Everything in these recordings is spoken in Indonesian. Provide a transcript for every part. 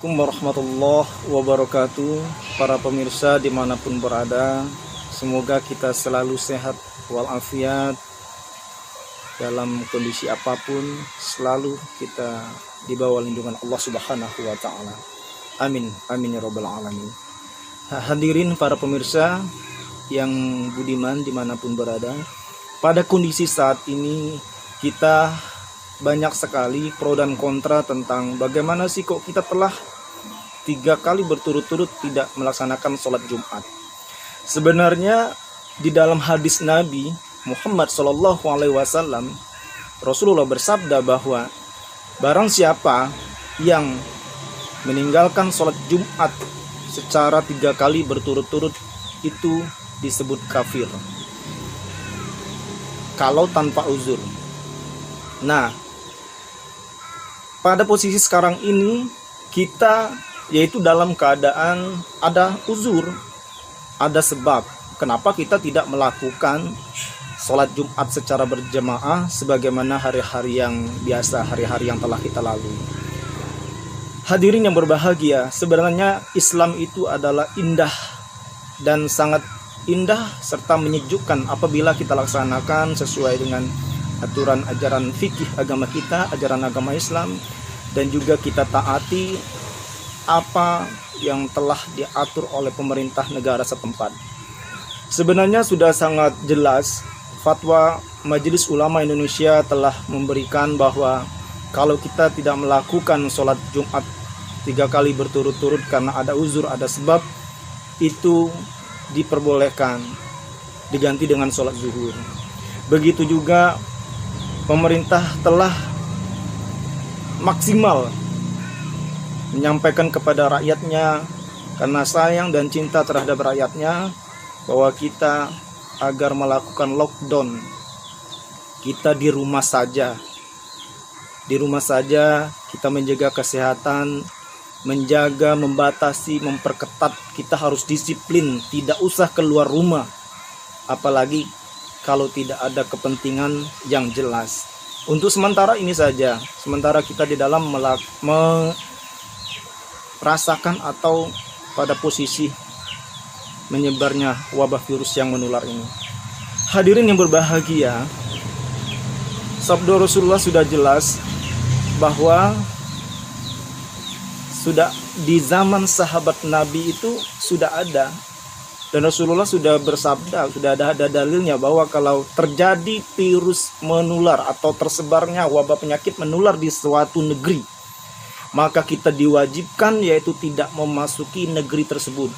Assalamualaikum warahmatullahi wabarakatuh. Para pemirsa dimanapun berada, semoga kita selalu sehat walafiat, dalam kondisi apapun selalu kita di bawah lindungan Allah Subhanahu wa taala. Amin, amin ya rabbal alamin. Hadirin para pemirsa yang budiman dimanapun berada, pada kondisi saat ini kita banyak sekali pro dan kontra tentang bagaimana sih kok kita telah 3 kali berturut-turut tidak melaksanakan sholat Jumat. Sebenarnya di dalam hadis Nabi Muhammad SAW, Rasulullah bersabda bahwa barang siapa yang meninggalkan sholat Jumat secara 3 kali berturut-turut itu disebut kafir kalau tanpa uzur. Nah, pada posisi sekarang ini kita yaitu dalam keadaan ada uzur, ada sebab kenapa kita tidak melakukan sholat Jumat secara berjamaah sebagaimana hari-hari yang biasa, hari-hari yang telah kita lalui. Hadirin yang berbahagia, sebenarnya Islam itu adalah indah dan sangat indah serta menyejukkan apabila kita laksanakan sesuai dengan aturan ajaran fikih agama kita, ajaran agama Islam, dan juga kita taati apa yang telah diatur oleh pemerintah negara setempat. Sebenarnya sudah sangat jelas fatwa Majelis Ulama Indonesia telah memberikan bahwa kalau kita tidak melakukan sholat Jumat 3 kali berturut-turut karena ada uzur, ada sebab, itu diperbolehkan diganti dengan sholat zuhur. Begitu juga pemerintah telah maksimal menyampaikan kepada rakyatnya karena sayang dan cinta terhadap rakyatnya bahwa kita agar melakukan lockdown, kita di rumah saja. Di rumah saja kita menjaga kesehatan, menjaga, membatasi, memperketat. Kita harus disiplin, tidak usah keluar rumah. Apalagi kalau tidak ada kepentingan yang jelas. Untuk sementara ini saja, sementara kita di dalam merasakan atau pada posisi menyebarnya wabah virus yang menular ini. Hadirin yang berbahagia, sabda Rasulullah sudah jelas bahwa sudah di zaman sahabat Nabi itu sudah ada. Dan Rasulullah sudah bersabda, sudah ada dalilnya bahwa kalau terjadi virus menular atau tersebarnya wabah penyakit menular di suatu negeri, maka kita diwajibkan yaitu tidak memasuki negeri tersebut.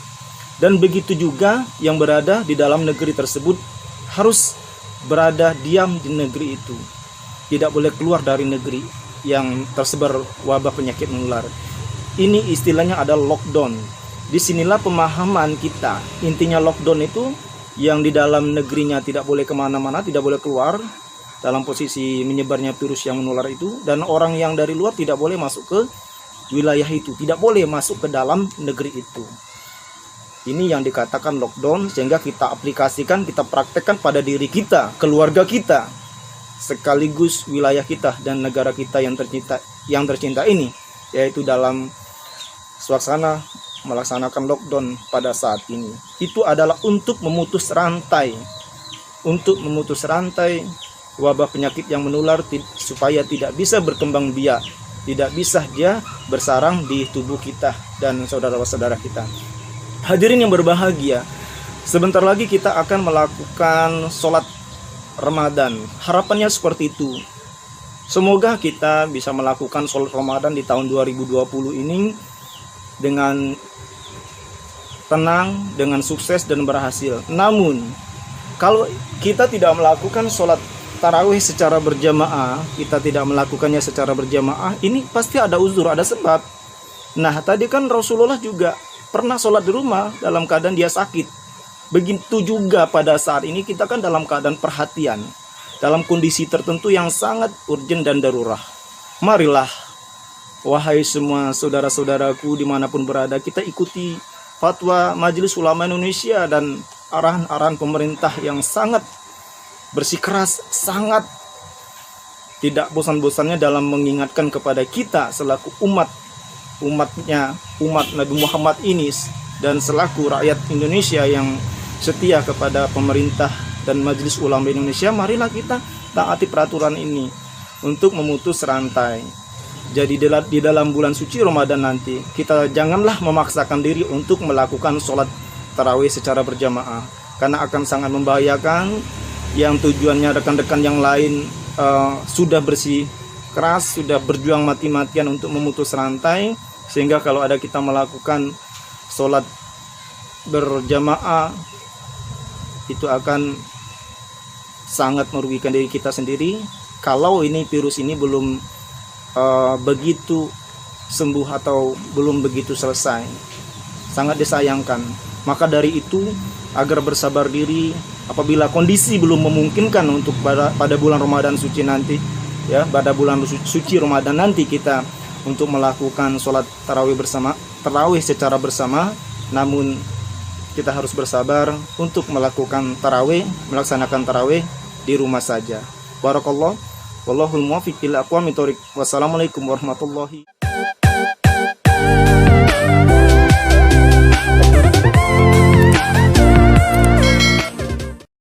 Dan begitu juga yang berada di dalam negeri tersebut harus berada diam di negeri itu. Tidak boleh keluar dari negeri yang tersebar wabah penyakit menular. Ini istilahnya adalah lockdown. Disinilah pemahaman kita. Intinya lockdown itu yang di dalam negerinya tidak boleh kemana-mana, tidak boleh keluar dalam posisi menyebarnya virus yang menular itu. Dan orang yang dari luar tidak boleh masuk ke wilayah itu, tidak boleh masuk ke dalam negeri itu. Ini yang dikatakan lockdown, sehingga kita aplikasikan, kita praktekkan pada diri kita, keluarga kita, sekaligus wilayah kita dan negara kita yang tercinta ini, yaitu dalam suasana melaksanakan lockdown pada saat ini. Itu adalah untuk memutus rantai wabah penyakit yang menular supaya tidak bisa berkembang biak, tidak bisa dia bersarang di tubuh kita dan saudara-saudara kita. Hadirin yang berbahagia, sebentar lagi kita akan melakukan sholat Ramadan. Harapannya seperti itu. Semoga kita bisa melakukan sholat Ramadan di tahun 2020 ini dengan tenang, dengan sukses dan berhasil. Namun, kalau kita tidak melakukan sholat tarawih secara berjamaah, kita tidak melakukannya secara berjamaah, ini pasti ada uzur, ada sebab. Nah, tadi kan Rasulullah juga pernah sholat di rumah dalam keadaan dia sakit. Begitu juga pada saat ini kita kan dalam keadaan perhatian, dalam kondisi tertentu yang sangat urgent dan darurat. Marilah, wahai semua saudara-saudaraku dimanapun berada, kita ikuti fatwa Majelis Ulama Indonesia dan arahan-arahan pemerintah yang sangat bersikeras, sangat tidak bosan-bosannya dalam mengingatkan kepada kita selaku umat umat Nabi Muhammad ini dan selaku rakyat Indonesia yang setia kepada pemerintah dan Majelis Ulama Indonesia, marilah kita taati peraturan ini untuk memutus rantai. Jadi di dalam bulan suci Ramadan nanti, kita janganlah memaksakan diri untuk melakukan sholat tarawih secara berjamaah, karena akan sangat membahayakan. Yang tujuannya rekan-rekan yang lain sudah bersih keras, sudah berjuang mati-matian untuk memutus rantai, sehingga kalau ada kita melakukan sholat berjamaah, itu akan sangat merugikan diri kita sendiri. Kalau ini virus ini belum begitu sembuh atau belum begitu selesai, sangat disayangkan. Maka dari itu, agar bersabar diri, apabila kondisi belum memungkinkan untuk pada bulan Ramadan suci nanti, ya, pada bulan suci Ramadan nanti kita untuk melakukan sholat tarawih secara bersama, namun kita harus bersabar untuk melaksanakan tarawih di rumah saja. Barakallah, wallahul muwaffiq ila aqwamit thoriq. Wassalamualaikum warahmatullahi